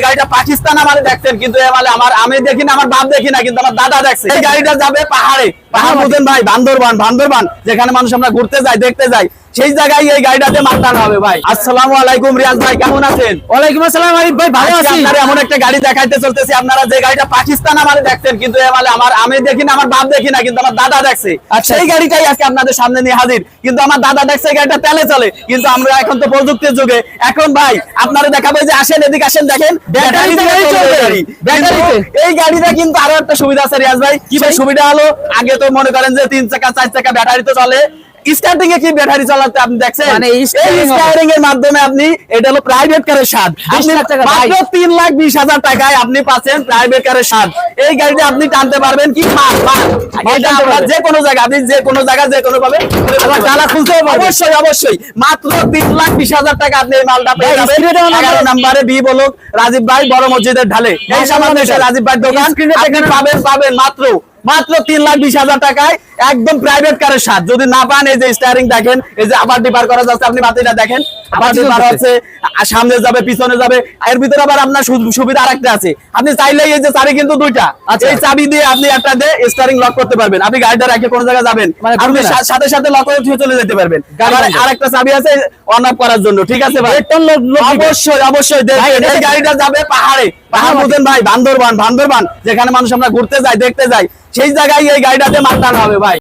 গাড়িটা পাকিস্তান আমারে দেখছেন, কিন্তু আমি দেখি না, আমার বাপ দেখি না, কিন্তু আমার দাদা দেখছে। এই গাড়িটা যাবে পাহাড়ে, পাহাড় বুঝেন ভাই, বান্দরবান যেখানে মানুষ আমরা ঘুরতে যাই, দেখতে যাই, সেই জায়গায় এই গাড়িটাতে মাল টানা হবে ভাই। আসসালামু আলাইকুম রিয়াজ ভাই, কেমন আছেন? ওয়ালাইকুম আসসালাম আরিফ ভাই, ভালো আছি। আপনারা এমন একটা গাড়ি দেখাইতে চলতেছি, আপনারা যে গাড়িটা পাকিস্তান আমারে দেখছেন, কিন্তু আমি দেখি না, আমার বাপ দেখি না, কিন্তু আমার দাদা দেখছে। সেই গাড়িটাই আজকে আপনাদের সামনে নিয়ে হাজির। কিন্তু আমার দাদা দেখছে এই গাড়িটা তেলে চলে, কিন্তু আমরা এখন তো প্রযুক্তির যুগে। এখন ভাই আপনারা দেখাবো যে আসেন, এদিকে আসেন, দেখেন ব্যাটারিতে চলবে গাড়ি। এই গাড়িটা কিন্তু আরো একটা সুবিধা আছে রিয়াজ ভাই। কি ভাই সুবিধা হলো? আগে তো মনে করেন যে 3 চাকা 4 চাকা ব্যাটারি তো চলে, স্টার্টিং এ কি ব্যাটারি চালাতে আপনি দেখছেন? মানে স্টারিং এর মাধ্যমে আপনি, এটা হলো প্রাইভেট কারের স্বাদ। আপনি মাত্র 3,20,000 টাকায় আপনি পাচ্ছেন প্রাইভেট কারের স্বাদ। এই গাড়িতে আপনি টানতে পারবেন কি এটা আপনার যে কোনো জায়গা, আপনি যে কোনো জায়গা যে কোনো ভাবে তালা খুলতে পারবেন। অবশ্যই মাত্র 3,20,000 টাকা আপনি এই মালটা পেয়ে যাবেন। 11 নম্বরে বি ব্লক, রাজীব ভাই বড় মসজিদের ঢালে, এই সামনে রাজীব ভাই দোকান। আপনি পাবেন মাত্র 3,20,000 টাকায় একদম প্রাইভেট কারের স্বাদ। যদি না পান, এই যে স্টিয়ারিং দেখেন, এই যে আবার ডিপার করা যাচ্ছে, আপনি বাতিটা দেখেন, আবার ডিপার হচ্ছে, সামনে যাবে পিছনে যাবে। এর ভিতরে আবার আপনার সুবিধা আরেকটা আছে, আপনি চাইলেই এই যে চাবি কিন্তু দুইটা, এই চাবি দিয়ে আপনি একটা দিয়ে স্টিয়ারিং লক করতে পারবেন। আপনি গাড়িটা রেখে কোন জায়গায় যাবেন, আপনি সাথে লক করে চলে যেতে পারবেন। আরেকটা চাবি আছে অন অফ করার জন্য, ঠিক আছে ভাই? অবশ্যই দেখবেন এই গাড়িটা যাবে পাহাড়ে, পাহাড় বুঝেন ভাই, বান্দরবান যেখানে মানুষ আমরা ঘুরতে যাই, দেখতে যাই, সেই জায়গায় এই গাড়িটাতে মাল টানা হবে ভাই।